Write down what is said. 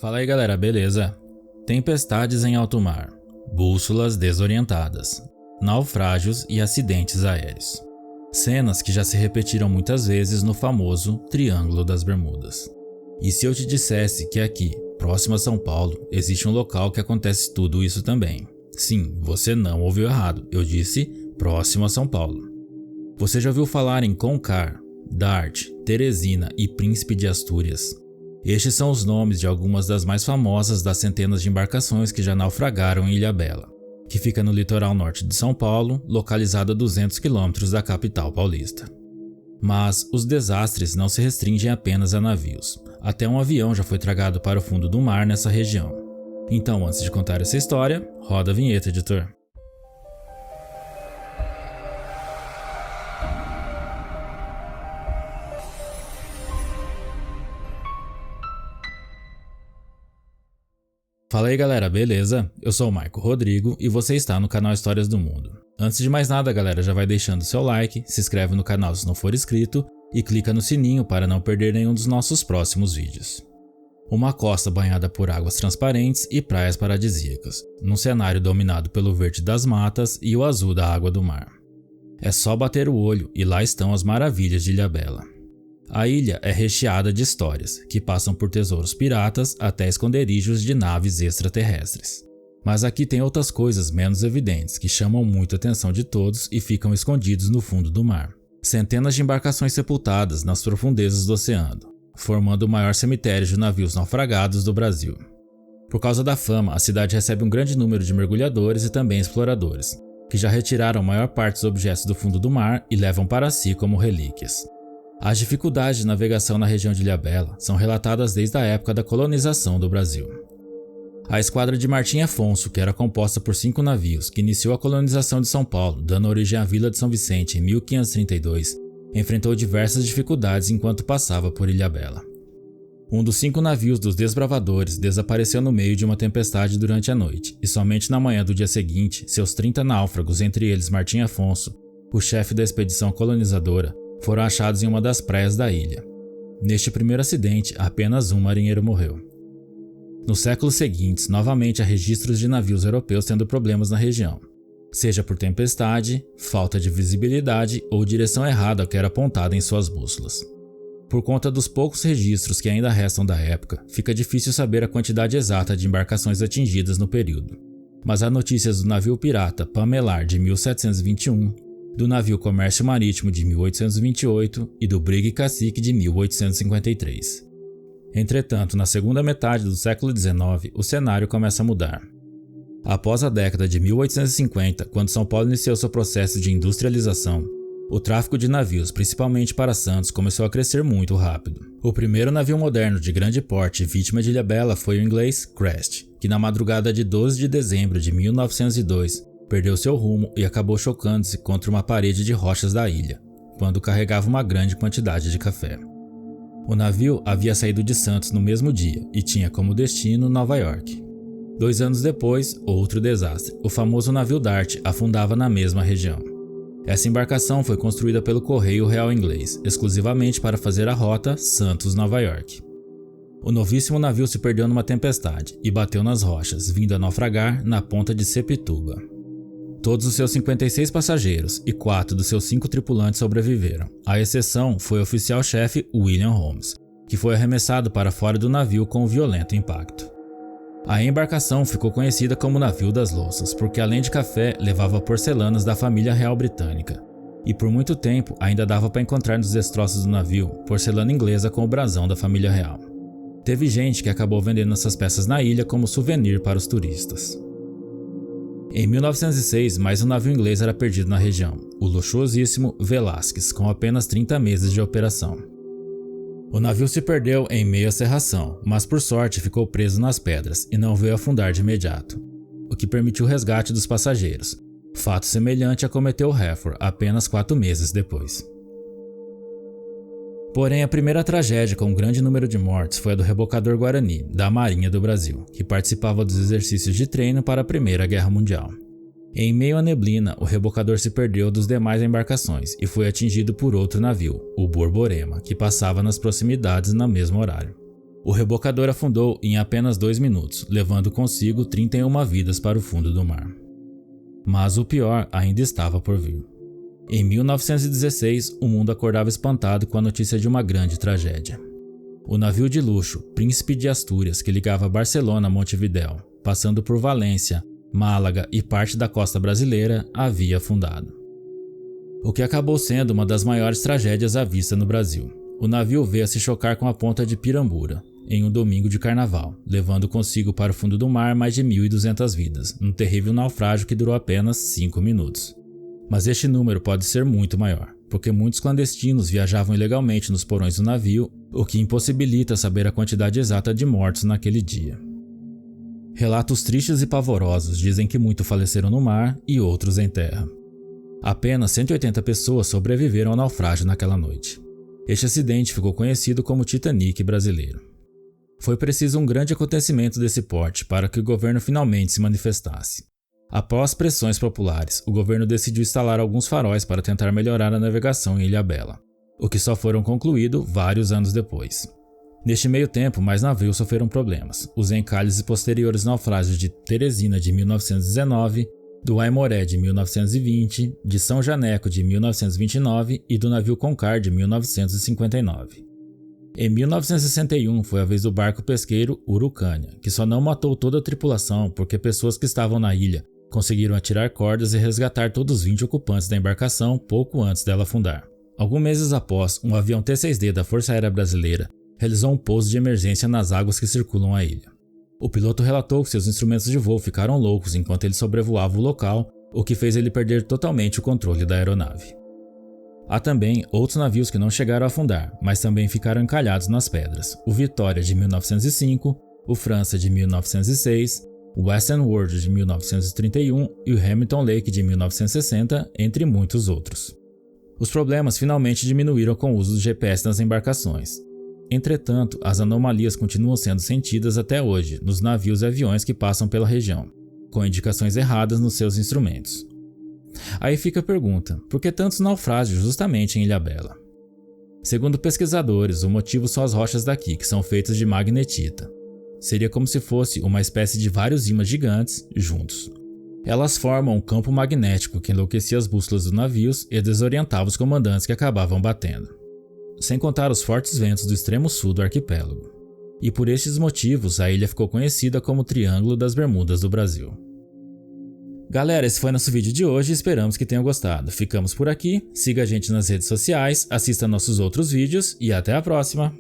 Fala aí galera, beleza? Tempestades em alto mar, bússolas desorientadas, naufrágios e acidentes aéreos. Cenas que já se repetiram muitas vezes no famoso Triângulo das Bermudas. E se eu te dissesse que aqui, próximo a São Paulo, existe um local que acontece tudo isso também? Sim, você não ouviu errado, eu disse próximo a São Paulo. Você já ouviu falar em Concar, Dart, Teresina e Príncipe de Astúrias? Estes são os nomes de algumas das mais famosas das centenas de embarcações que já naufragaram em Ilhabela, que fica no litoral norte de São Paulo, localizada a 200 km da capital paulista. Mas os desastres não se restringem apenas a navios. Até um avião já foi tragado para o fundo do mar nessa região. Então, antes de contar essa história, roda a vinheta, editor. Fala aí galera, beleza? Eu sou o Maico Rodrigo e você está no canal Histórias do Mundo. Antes de mais nada galera, já vai deixando seu like, se inscreve no canal se não for inscrito e clica no sininho para não perder nenhum dos nossos próximos vídeos. Uma costa banhada por águas transparentes e praias paradisíacas, num cenário dominado pelo verde das matas e o azul da água do mar. É só bater o olho e lá estão as maravilhas de Ilhabela. A ilha é recheada de histórias, que passam por tesouros piratas até esconderijos de naves extraterrestres. Mas aqui tem outras coisas menos evidentes que chamam muito a atenção de todos e ficam escondidos no fundo do mar. Centenas de embarcações sepultadas nas profundezas do oceano, formando o maior cemitério de navios naufragados do Brasil. Por causa da fama, a cidade recebe um grande número de mergulhadores e também exploradores, que já retiraram a maior parte dos objetos do fundo do mar e levam para si como relíquias. As dificuldades de navegação na região de Ilhabela são relatadas desde a época da colonização do Brasil. A esquadra de Martim Afonso, que era composta por 5 navios, que iniciou a colonização de São Paulo, dando origem à Vila de São Vicente em 1532, enfrentou diversas dificuldades enquanto passava por Ilhabela. Um dos 5 navios dos desbravadores desapareceu no meio de uma tempestade durante a noite, e somente na manhã do dia seguinte, seus 30 náufragos, entre eles Martim Afonso, o chefe da expedição colonizadora, foram achados em uma das praias da ilha. Neste primeiro acidente, apenas um marinheiro morreu. Nos séculos seguintes, novamente há registros de navios europeus tendo problemas na região, seja por tempestade, falta de visibilidade ou direção errada ao que era apontada em suas bússolas. Por conta dos poucos registros que ainda restam da época, fica difícil saber a quantidade exata de embarcações atingidas no período. Mas há notícias do navio pirata Pamelar de 1721, do navio Comércio Marítimo de 1828 e do Brigue Cacique de 1853. Entretanto, na segunda metade do século XIX, o cenário começa a mudar. Após a década de 1850, quando São Paulo iniciou seu processo de industrialização, o tráfico de navios, principalmente para Santos, começou a crescer muito rápido. O primeiro navio moderno de grande porte vítima de Ilhabela foi o inglês Crest, que na madrugada de 12 de dezembro de 1902, perdeu seu rumo e acabou chocando-se contra uma parede de rochas da ilha, quando carregava uma grande quantidade de café. O navio havia saído de Santos no mesmo dia e tinha como destino Nova York. 2 anos depois, outro desastre. O famoso navio Dart afundava na mesma região. Essa embarcação foi construída pelo Correio Real Inglês, exclusivamente para fazer a rota Santos-Nova York. O novíssimo navio se perdeu numa tempestade e bateu nas rochas, vindo a naufragar na ponta de Sepituba. Todos os seus 56 passageiros e 4 dos seus 5 tripulantes sobreviveram. A exceção foi o oficial-chefe William Holmes, que foi arremessado para fora do navio com um violento impacto. A embarcação ficou conhecida como Navio das Louças, porque além de café, levava porcelanas da família real britânica. E por muito tempo ainda dava para encontrar nos destroços do navio porcelana inglesa com o brasão da família real. Teve gente que acabou vendendo essas peças na ilha como souvenir para os turistas. Em 1906, mais um navio inglês era perdido na região, o luxuosíssimo Velásquez, com apenas 30 meses de operação. O navio se perdeu em meio à cerração, mas por sorte ficou preso nas pedras e não veio afundar de imediato, o que permitiu o resgate dos passageiros. Fato semelhante acometeu o Hafford apenas 4 meses depois. Porém, a primeira tragédia com um grande número de mortes foi a do rebocador Guarani, da Marinha do Brasil, que participava dos exercícios de treino para a Primeira Guerra Mundial. Em meio à neblina, o rebocador se perdeu dos demais embarcações e foi atingido por outro navio, o Borborema, que passava nas proximidades no mesmo horário. O rebocador afundou em apenas 2 minutos, levando consigo 31 vidas para o fundo do mar. Mas o pior ainda estava por vir. Em 1916, o mundo acordava espantado com a notícia de uma grande tragédia. O navio de luxo Príncipe de Astúrias, que ligava Barcelona a Montevidéu, passando por Valência, Málaga e parte da costa brasileira, havia afundado. O que acabou sendo uma das maiores tragédias à vista no Brasil. O navio veio a se chocar com a ponta de Pirambura, em um domingo de carnaval, levando consigo para o fundo do mar mais de 1.200 vidas, num terrível naufrágio que durou apenas 5 minutos. Mas este número pode ser muito maior, porque muitos clandestinos viajavam ilegalmente nos porões do navio, o que impossibilita saber a quantidade exata de mortos naquele dia. Relatos tristes e pavorosos dizem que muitos faleceram no mar e outros em terra. Apenas 180 pessoas sobreviveram ao naufrágio naquela noite. Este acidente ficou conhecido como Titanic brasileiro. Foi preciso um grande acontecimento desse porte para que o governo finalmente se manifestasse. Após pressões populares, o governo decidiu instalar alguns faróis para tentar melhorar a navegação em Ilhabela, o que só foram concluídos vários anos depois. Neste meio tempo, mais navios sofreram problemas. Os encalhes e posteriores naufrágios de Teresina de 1919, do Aimoré de 1920, de São Janeco de 1929 e do navio Concar de 1959. Em 1961 foi a vez do barco pesqueiro Urucânia, que só não matou toda a tripulação porque pessoas que estavam na ilha conseguiram atirar cordas e resgatar todos os 20 ocupantes da embarcação pouco antes dela afundar. Alguns meses após, um avião T-6D da Força Aérea Brasileira realizou um pouso de emergência nas águas que circulam a ilha. O piloto relatou que seus instrumentos de voo ficaram loucos enquanto ele sobrevoava o local, o que fez ele perder totalmente o controle da aeronave. Há também outros navios que não chegaram a afundar, mas também ficaram encalhados nas pedras. O Vitória de 1905, o França de 1906, o Western World de 1931 e o Hamilton Lake de 1960, entre muitos outros. Os problemas finalmente diminuíram com o uso do GPS nas embarcações. Entretanto, as anomalias continuam sendo sentidas até hoje nos navios e aviões que passam pela região, com indicações erradas nos seus instrumentos. Aí fica a pergunta, por que tantos naufrágios justamente em Ilhabela? Segundo pesquisadores, o motivo são as rochas daqui, que são feitas de magnetita. Seria como se fosse uma espécie de vários ímãs gigantes juntos. Elas formam um campo magnético que enlouquecia as bússolas dos navios e desorientava os comandantes que acabavam batendo. Sem contar os fortes ventos do extremo sul do arquipélago. E por estes motivos, a ilha ficou conhecida como Triângulo das Bermudas do Brasil. Galera, esse foi nosso vídeo de hoje, esperamos que tenham gostado. Ficamos por aqui, siga a gente nas redes sociais, assista nossos outros vídeos e até a próxima!